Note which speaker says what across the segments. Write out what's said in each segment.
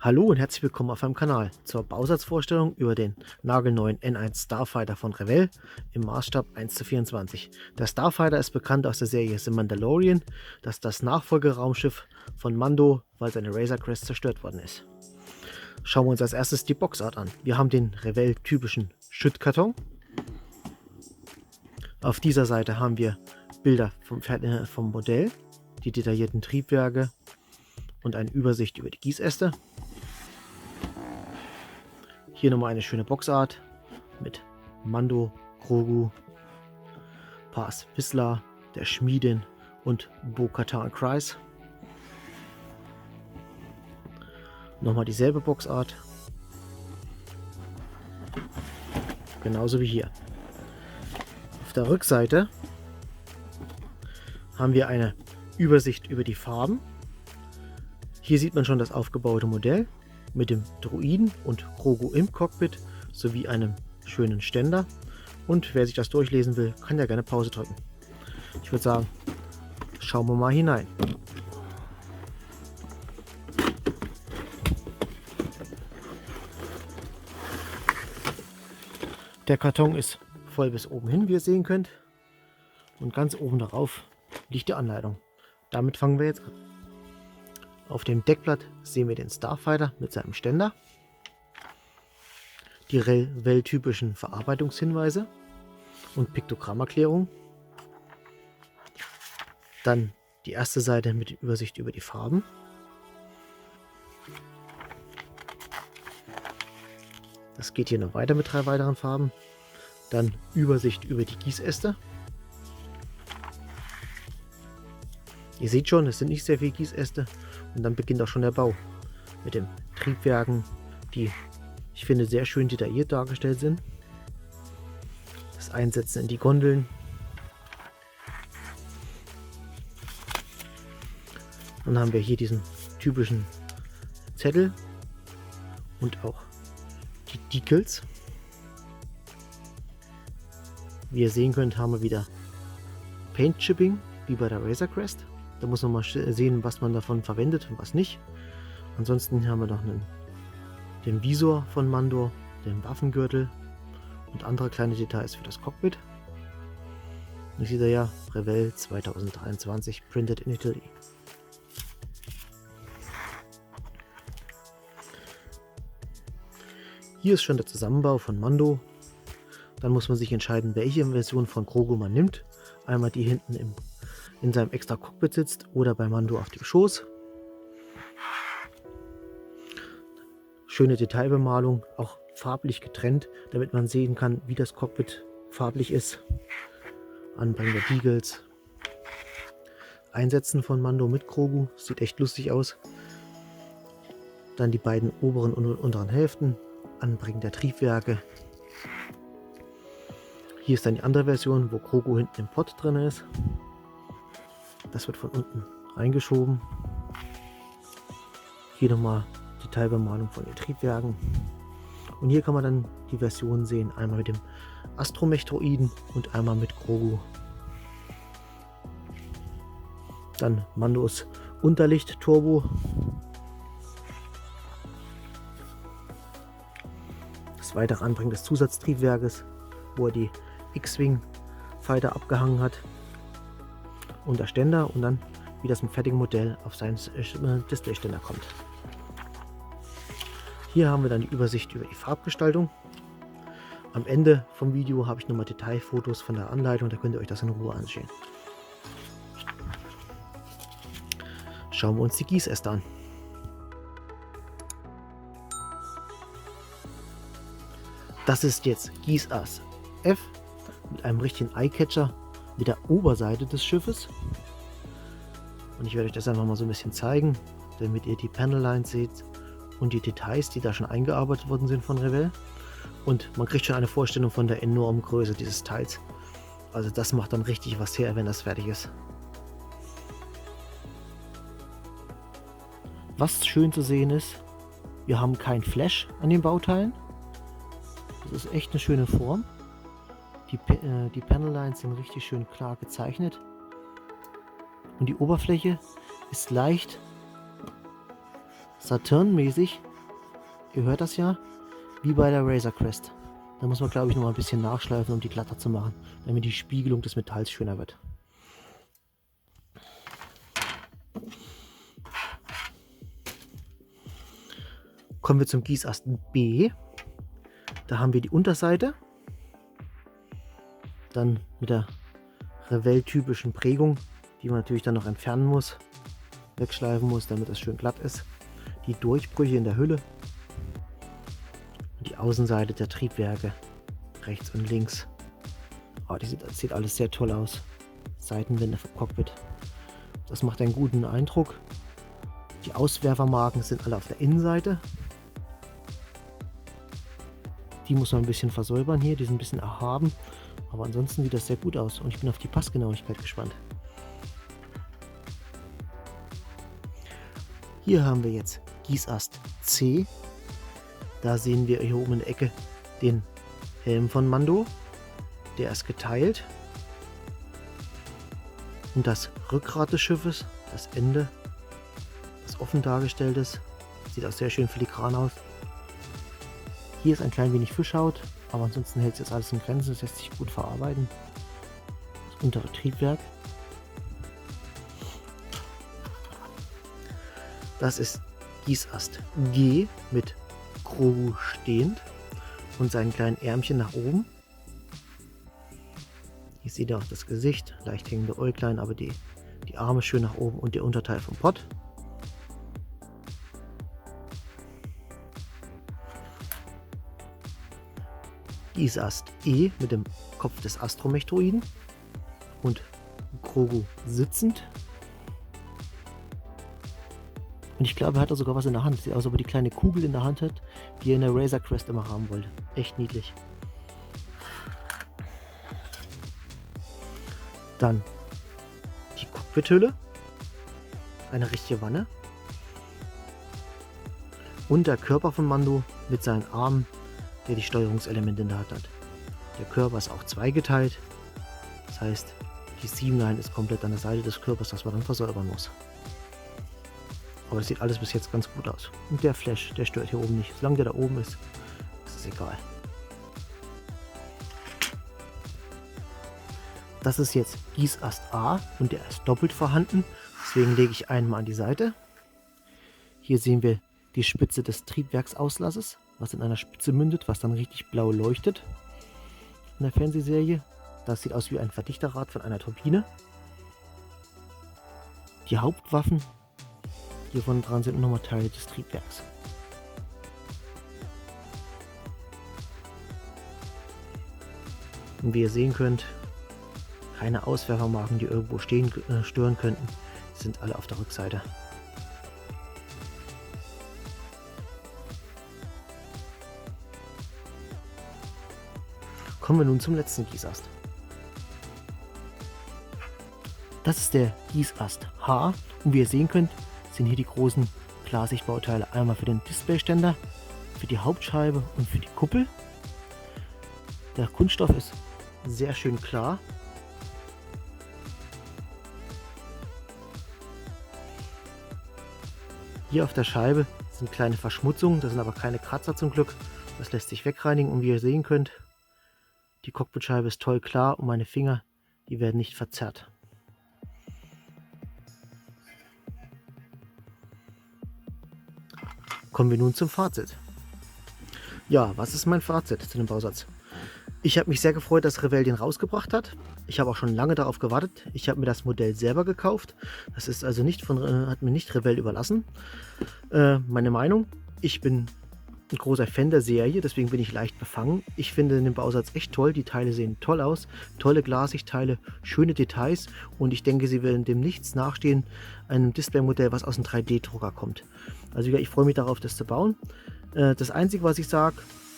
Speaker 1: Hallo und herzlich willkommen auf meinem Kanal zur Bausatzvorstellung über den nagelneuen N1 Starfighter von Revell im Maßstab 1:24. Der Starfighter ist bekannt aus der Serie The Mandalorian, das ist das Nachfolgeraumschiff von Mando, weil seine Razor Crest zerstört worden ist. Schauen wir uns als erstes die Boxart an. Wir haben den Revell-typischen Schüttkarton. Auf dieser Seite haben wir Bilder vom Modell, die detaillierten Triebwerke und eine Übersicht über die Gießäste. Hier nochmal eine schöne Boxart mit Mando, Grogu, Paz Vizsla, der Schmiedin und Bo-Katan Kryze. Nochmal dieselbe Boxart. Genauso wie hier. Auf der Rückseite haben wir eine Übersicht über die Farben. Hier sieht man schon das aufgebaute Modell mit dem Droiden und Grogu im Cockpit sowie einem schönen Ständer. Und wer sich das durchlesen will, kann ja gerne Pause drücken. Ich würde sagen, schauen wir mal hinein. Der Karton ist voll bis oben hin, wie ihr sehen könnt. Und ganz oben darauf liegt die Anleitung. Damit fangen wir jetzt an. Auf dem Deckblatt sehen wir den Starfighter mit seinem Ständer, die Revell-typischen Verarbeitungshinweise und Piktogrammerklärung, dann die erste Seite mit der Übersicht über die Farben, das geht hier noch weiter mit 3 weiteren Farben, dann Übersicht über die Gießäste. Ihr seht schon, es sind nicht sehr viele Gießäste. Und dann beginnt auch schon der Bau mit den Triebwerken, die ich finde sehr schön detailliert dargestellt sind. Das Einsetzen in die Gondeln. Dann haben wir hier diesen typischen Zettel und auch die Decals. Wie ihr sehen könnt, haben wir wieder Paint Chipping, wie bei der Razor Crest. Da muss man mal sehen, was man davon verwendet und was nicht. Ansonsten haben wir noch den Visor von Mando, den Waffengürtel und andere kleine Details für das Cockpit. Und seht ihr ja, Revell 2023, printed in Italy. Hier ist schon der Zusammenbau von Mando. Dann muss man sich entscheiden, welche Version von Grogu man nimmt. Einmal die hinten in seinem extra Cockpit sitzt oder bei Mando auf dem Schoß. Schöne Detailbemalung, auch farblich getrennt, damit man sehen kann, wie das Cockpit farblich ist. Anbringen der Decals. Einsetzen von Mando mit Grogu, sieht echt lustig aus. Dann die beiden oberen und unteren Hälften. Anbringen der Triebwerke. Hier ist dann die andere Version, wo Grogu hinten im Pod drin ist. Das wird von unten reingeschoben. Hier nochmal Detailbemalung von den Triebwerken. Und hier kann man dann die Version sehen. Einmal mit dem Astromech-Droiden und einmal mit Grogu. Dann Mandos Unterlicht-Turbo. Das weitere Anbringen des Zusatztriebwerkes, wo er die X-Wing-Fighter abgehangen hat. Und der Ständer und dann, wie das im fertigen Modell auf seinen Displayständer kommt. Hier haben wir dann die Übersicht über die Farbgestaltung. Am Ende vom Video habe ich nochmal Detailfotos von der Anleitung, da könnt ihr euch das in Ruhe ansehen. Schauen wir uns die Gießäste an. Das ist jetzt Gießass F mit einem richtigen Eyecatcher mit der Oberseite des Schiffes. Und ich werde euch das einfach mal so ein bisschen zeigen, damit ihr die Panel-Lines seht und die Details, die da schon eingearbeitet worden sind von Revell. Und man kriegt schon eine Vorstellung von der enormen Größe dieses Teils. Also das macht dann richtig was her, wenn das fertig ist. Was schön zu sehen ist, wir haben kein Flash an den Bauteilen. Das ist echt eine schöne Form. Die Panel-Lines sind richtig schön klar gezeichnet. Und die Oberfläche ist leicht Saturn-mäßig ihr hört das ja, wie bei der Razor Crest. Da muss man, glaube ich, noch mal ein bisschen nachschleifen, um die glatter zu machen, damit die Spiegelung des Metalls schöner wird. Kommen wir zum Gießast B. Da haben wir die Unterseite. Dann mit der Revell-typischen Prägung, die man natürlich dann noch entfernen muss, wegschleifen muss, damit das schön glatt ist. Die Durchbrüche in der Hülle. Und die Außenseite der Triebwerke, rechts und links. Oh, das sieht alles sehr toll aus. Seitenwände vom Cockpit. Das macht einen guten Eindruck. Die Auswerfermarken sind alle auf der Innenseite. Die muss man ein bisschen versäubern hier, die sind ein bisschen erhaben. Aber ansonsten sieht das sehr gut aus und ich bin auf die Passgenauigkeit gespannt. Hier haben wir jetzt Gießast C. Da sehen wir hier oben in der Ecke den Helm von Mando. Der ist geteilt. Und das Rückgrat des Schiffes, das Ende, das offen dargestellt ist, sieht auch sehr schön filigran aus. Hier ist ein klein wenig Fischhaut, aber ansonsten hält sich jetzt alles in Grenzen, das lässt sich gut verarbeiten. Das untere Triebwerk. Das ist Gießast G mit Grogu stehend und seinen kleinen Ärmchen nach oben. Hier seht ihr auch das Gesicht, leicht hängende Äuglein, aber die Arme schön nach oben und der Unterteil vom Pott. Gießast E mit dem Kopf des Astromech-Droiden und Grogu sitzend. Und ich glaube, er hat da sogar was in der Hand. Sieht aus, als ob er die kleine Kugel in der Hand hat, die er in der Razor Crest immer haben wollte. Echt niedlich. Dann die Cockpithülle. Eine richtige Wanne. Und der Körper von Mando mit seinen Armen, der die Steuerungselemente in der Hand hat. Der Körper ist auch zweigeteilt. Das heißt, die Seamline ist komplett an der Seite des Körpers, das man dann versäubern muss. Aber das sieht alles bis jetzt ganz gut aus. Und der Flash, der stört hier oben nicht. Solange der da oben ist, ist es egal. Das ist jetzt Gießast A und der ist doppelt vorhanden. Deswegen lege ich einen mal an die Seite. Hier sehen wir die Spitze des Triebwerksauslasses, was in einer Spitze mündet, was dann richtig blau leuchtet in der Fernsehserie. Das sieht aus wie ein Verdichterrad von einer Turbine. Die Hauptwaffen hiervon dran sind nochmal Teile des Triebwerks. Und wie ihr sehen könnt, keine Auswerfermarken, die irgendwo stören könnten, sind alle auf der Rückseite. Kommen wir nun zum letzten Gießast. Das ist der Gießast H und wie ihr sehen könnt, sind hier die großen Klarsichtbauteile einmal für den Displayständer, für die Hauptscheibe und für die Kuppel. Der Kunststoff ist sehr schön klar. Hier auf der Scheibe sind kleine Verschmutzungen, das sind aber keine Kratzer zum Glück. Das lässt sich wegreinigen und wie ihr sehen könnt, die Cockpitscheibe ist toll klar und meine Finger, die werden nicht verzerrt. Kommen wir nun zum Fazit. Ja, was ist mein Fazit zu dem Bausatz? Ich habe mich sehr gefreut, dass Revell den rausgebracht hat. Ich habe auch schon lange darauf gewartet. Ich habe mir das Modell selber gekauft. Das ist also hat mir nicht Revell überlassen. Meine Meinung, ich bin ein großer Fan der Serie, deswegen bin ich leicht befangen. Ich finde den Bausatz echt toll. Die Teile sehen toll aus. Tolle Glasigteile, schöne Details und ich denke, sie werden dem nichts nachstehen, einem Displaymodell, was aus einem 3D-Drucker kommt. Also ich freue mich darauf, das zu bauen. Das Einzige, was ich sage,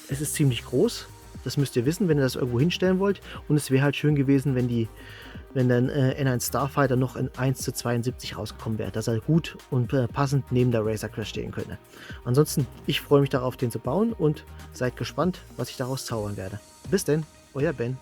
Speaker 1: es ist ziemlich groß. Das müsst ihr wissen, wenn ihr das irgendwo hinstellen wollt. Und es wäre halt schön gewesen, wenn dann N1 Starfighter noch in 1:72 rausgekommen wäre, dass er gut und passend neben der Razor Crest stehen könnte. Ansonsten, ich freue mich darauf, den zu bauen und seid gespannt, was ich daraus zaubern werde. Bis denn, euer Ben.